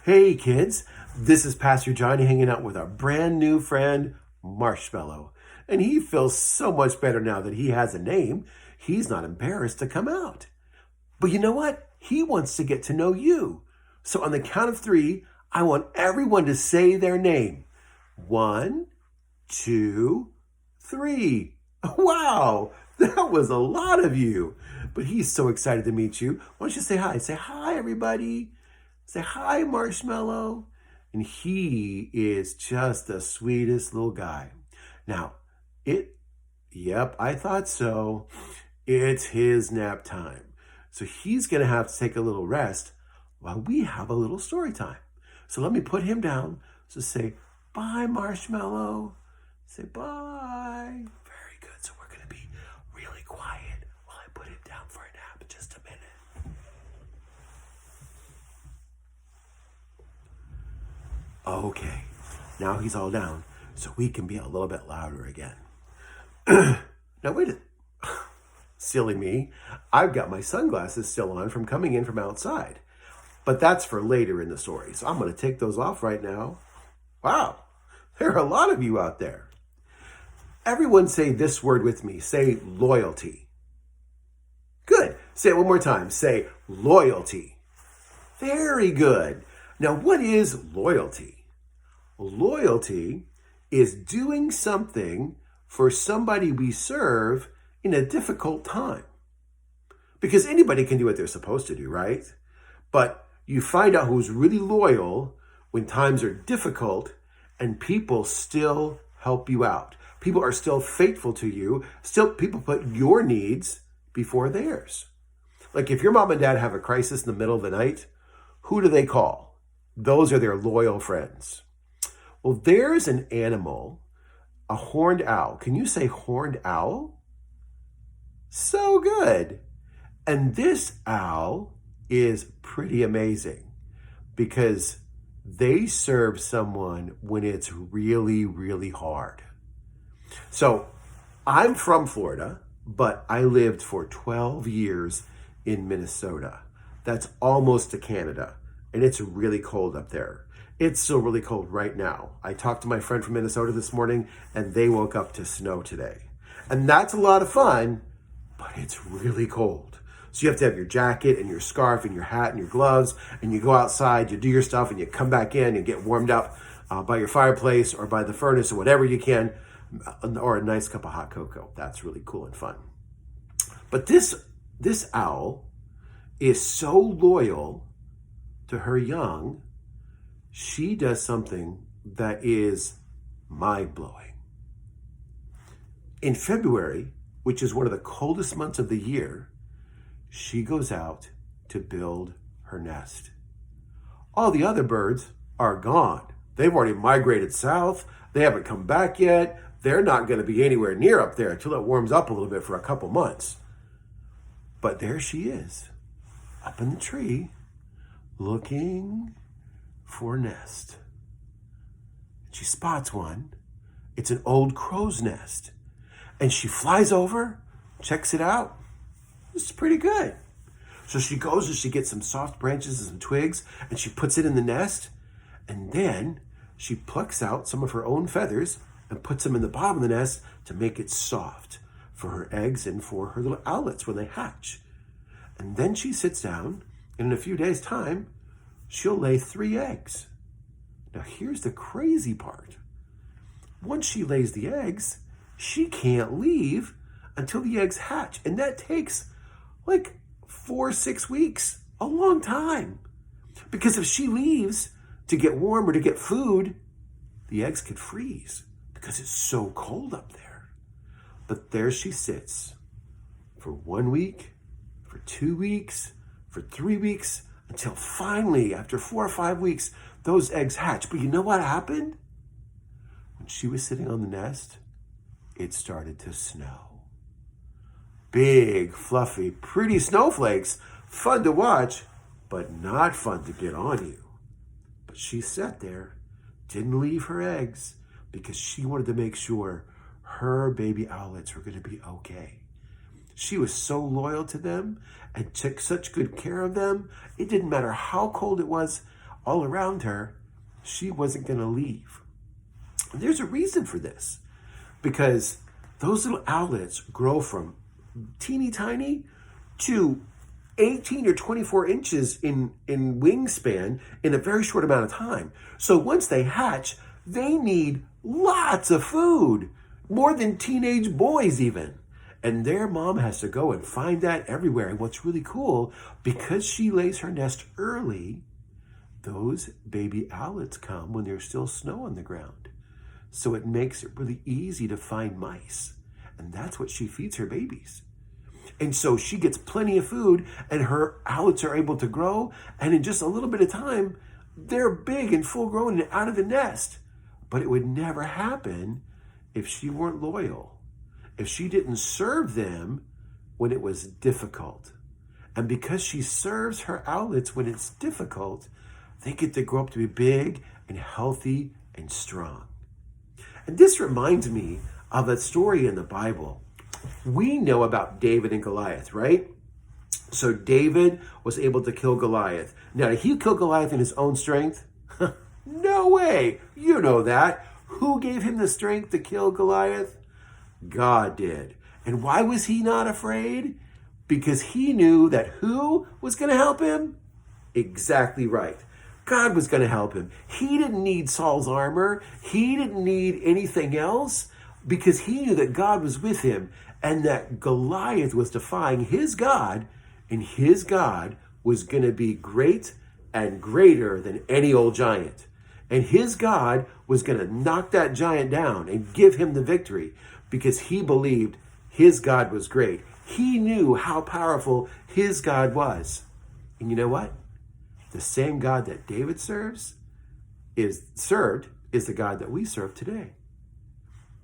Hey kids, this is Pastor Johnny hanging out with our brand new friend, Marshmallow. And he feels so much better now that he has a name. He's not embarrassed to come out. But you know what? He wants to get to know you. So on the count of three, I want everyone to say their name. 1, 2, 3. Wow, that was a lot of you. But he's so excited to meet you. Why don't you say hi? Say hi, everybody. Say hi, Marshmallow. And he is just the sweetest little guy. Now, yep, I thought so. It's his nap time. So he's going to have to take a little rest while we have a little story time. So let me put him down. So say, bye, Marshmallow. Say bye. Very good. So we're going to be really quiet while I put him down for a nap in just a minute. Okay, now he's all down, so we can be a little bit louder again. Now wait silly me, I've got my sunglasses still on from coming in from outside. But that's for later in the story, so I'm going to take those off right now. Wow, there are a lot of you out there. Everyone say this word with me. Say loyalty. Good. Say it one more time. Say loyalty. Very good. Now, what is loyalty? Loyalty is doing something for somebody we serve in a difficult time. Because anybody can do what they're supposed to do, right? But you find out who's really loyal when times are difficult and people still help you out. People are still faithful to you. Still, people put your needs before theirs. Like if your mom and dad have a crisis in the middle of the night, who do they call? Those are their loyal friends. Well, there's an animal, a horned owl. Can you say horned owl? So good. And this owl is pretty amazing because they serve someone when it's really, really hard. So I'm from Florida, but I lived for 12 years in Minnesota. That's almost to Canada. And it's really cold up there. It's still really cold right now. I talked to my friend from Minnesota this morning and they woke up to snow today. And that's a lot of fun, but it's really cold. So you have to have your jacket and your scarf and your hat and your gloves and you go outside, you do your stuff and you come back in and get warmed up by your fireplace or by the furnace or whatever you can, or a nice cup of hot cocoa. That's really cool and fun. But this owl is so loyal to her young, she does something that is mind-blowing. In February, which is one of the coldest months of the year, she goes out to build her nest. All the other birds are gone. They've already migrated south. They haven't come back yet. They're not going to be anywhere near up there until it warms up a little bit for a couple months. But there she is, up in the tree, looking for a nest. She spots one. It's an old crow's nest. And she flies over, checks it out. This is pretty good. So she goes and she gets some soft branches and some twigs and she puts it in the nest. And then she plucks out some of her own feathers and puts them in the bottom of the nest to make it soft for her eggs and for her little owlets when they hatch. And then she sits down and in a few days' time, she'll lay 3 eggs. Now here's the crazy part. Once she lays the eggs, she can't leave until the eggs hatch. And that takes like 4 or 6 weeks, a long time. Because if she leaves to get warm or to get food, the eggs could freeze because it's so cold up there. But there she sits for 1 week, for 2 weeks, for 3 weeks, until finally, after 4 or 5 weeks, those eggs hatch. But you know what happened? When she was sitting on the nest, it started to snow. Big, fluffy, pretty snowflakes. Fun to watch, but not fun to get on you. But she sat there, didn't leave her eggs, because she wanted to make sure her baby owlets were going to be okay. She was so loyal to them and took such good care of them. It didn't matter how cold it was all around her, she wasn't going to leave. And there's a reason for this, because those little owlets grow from teeny tiny to 18 or 24 inches in wingspan in a very short amount of time. So once they hatch, they need lots of food, more than teenage boys even. And their mom has to go and find that everywhere. And what's really cool, because she lays her nest early, those baby owlets come when there's still snow on the ground. So it makes it really easy to find mice. And that's what she feeds her babies. And so she gets plenty of food, and her owlets are able to grow. And in just a little bit of time, they're big and full grown and out of the nest. But it would never happen if she weren't loyal, if she didn't serve them when it was difficult. And because she serves her owlets when it's difficult, they get to grow up to be big and healthy and strong. And this reminds me of a story in the Bible. We know about David and Goliath, right? So David was able to kill Goliath. Now, did he kill Goliath in his own strength? No way. You know that. Who gave him the strength to kill Goliath? God did. And why was he not afraid? Because he knew that who was going to help him? Exactly right. God was going to help him. He didn't need Saul's armor. He didn't need anything else, because he knew that God was with him and that Goliath was defying his God, and his God was going to be great and greater than any old giant. And his God was going to knock that giant down and give him the victory, because he believed his God was great. He knew how powerful his God was. And you know what? The same God that David served is the God that we serve today.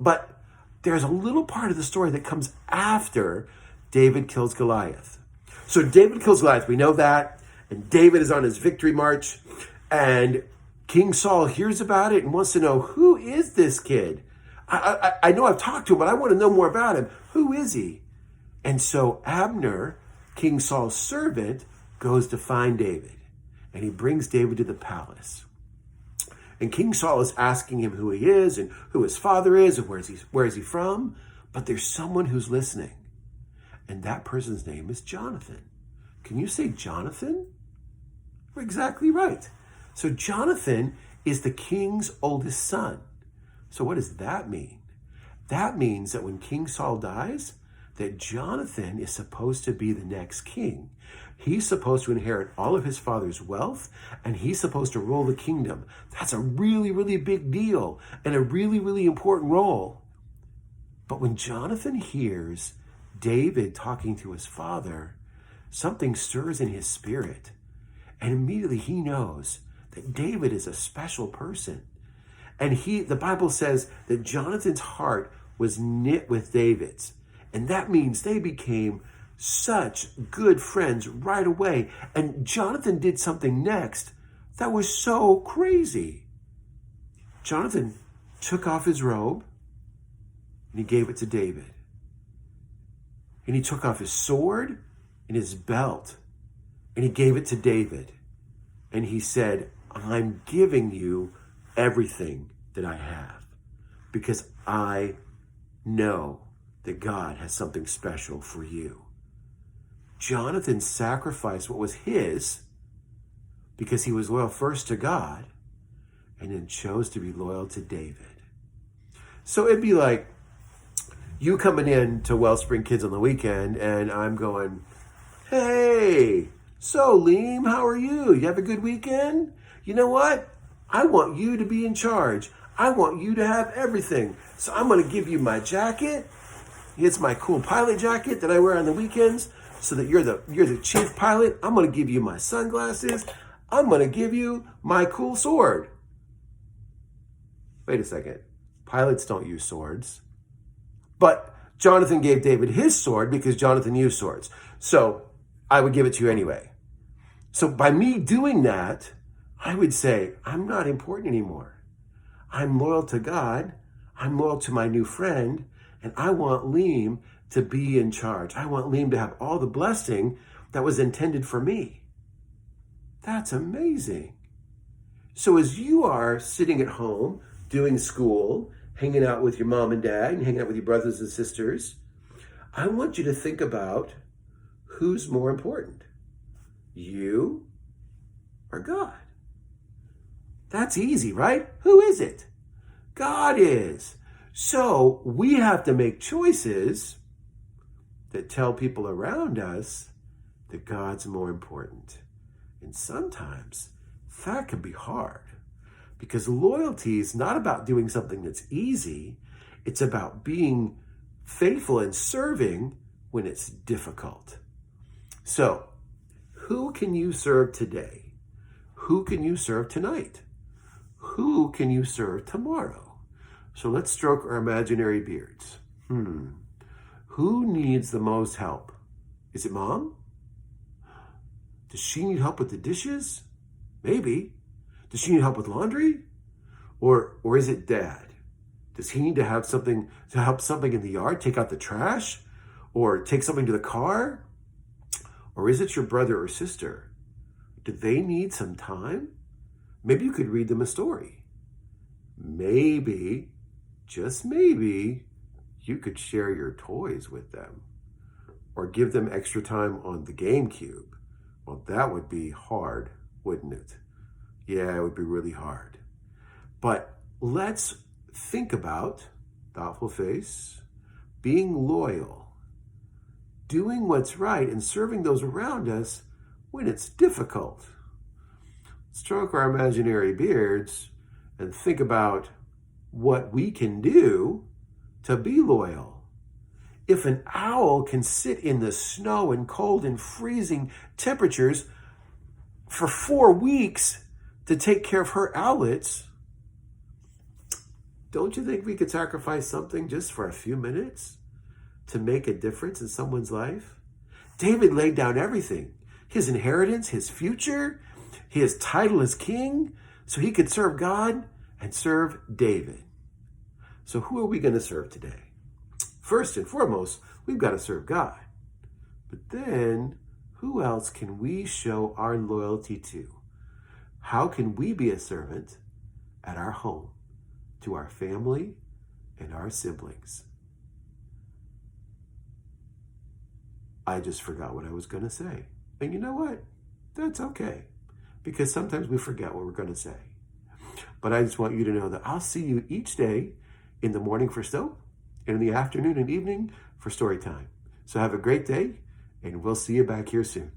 But there's a little part of the story that comes after David kills Goliath. So David kills Goliath, we know that, and David is on his victory march, and King Saul hears about it and wants to know, who is this kid? I know I've talked to him, but I want to know more about him. Who is he? And so Abner, King Saul's servant, goes to find David, and he brings David to the palace. And King Saul is asking him who he is and who his father is and where is he from. But there's someone who's listening. And that person's name is Jonathan. Can you say Jonathan? You're exactly right. So Jonathan is the king's oldest son. So what does that mean? That means that when King Saul dies, that Jonathan is supposed to be the next king. He's supposed to inherit all of his father's wealth, and he's supposed to rule the kingdom. That's a really, really big deal and a really, really important role. But when Jonathan hears David talking to his father, something stirs in his spirit. And immediately he knows that David is a special person. And the Bible says that Jonathan's heart was knit with David's. And that means they became such good friends right away. And Jonathan did something next that was so crazy. Jonathan took off his robe and he gave it to David. And he took off his sword and his belt and he gave it to David. And he said, I'm giving you everything that I have, because I know that God has something special for you. Jonathan sacrificed what was his because he was loyal first to God and then chose to be loyal to David. So it'd be like you coming in to Wellspring Kids on the weekend and I'm going, hey, so Liam, how are you? You have a good weekend? You know what? I want you to be in charge. I want you to have everything. So I'm going to give you my jacket. It's my cool pilot jacket that I wear on the weekends so that you're the chief pilot. I'm going to give you my sunglasses. I'm going to give you my cool sword. Wait a second. Pilots don't use swords. But Jonathan gave David his sword because Jonathan used swords. So I would give it to you anyway. So by me doing that, I would say, I'm not important anymore. I'm loyal to God. I'm loyal to my new friend. And I want Liam to be in charge. I want Liam to have all the blessing that was intended for me. That's amazing. So as you are sitting at home, doing school, hanging out with your mom and dad, and hanging out with your brothers and sisters, I want you to think about who's more important, you or God? That's easy, right? Who is it? God is. So we have to make choices that tell people around us that God's more important. And sometimes that can be hard because loyalty is not about doing something that's easy. It's about being faithful and serving when it's difficult. So, who can you serve today? Who can you serve tonight? Who can you serve tomorrow? So let's stroke our imaginary beards. Who needs the most help? Is it mom? Does she need help with the dishes? Maybe. Does she need help with laundry? Or is it dad? Does he need to have something to help something in the yard, take out the trash, or take something to the car? Or is it your brother or sister? Do they need some time? Maybe you could read them a story. Maybe, just maybe, you could share your toys with them or give them extra time on the GameCube. Well, that would be hard, wouldn't it? Yeah, it would be really hard. But let's think about, thoughtful face, being loyal, doing what's right, and serving those around us when it's difficult. Stroke our imaginary beards and think about what we can do to be loyal. If an owl can sit in the snow and cold and freezing temperatures for 4 weeks to take care of her owlets, don't you think we could sacrifice something just for a few minutes to make a difference in someone's life? David laid down everything, his inheritance, his future, his title as king, so he could serve God and serve David. So who are we going to serve today? First and foremost, we've got to serve God. But then, who else can we show our loyalty to? How can we be a servant at our home, to our family and our siblings? I just forgot what I was going to say. And you know what? That's okay. Because sometimes we forget what we're going to say. But I just want you to know that I'll see you each day in the morning for soap and in the afternoon and evening for story time. So have a great day, and we'll see you back here soon.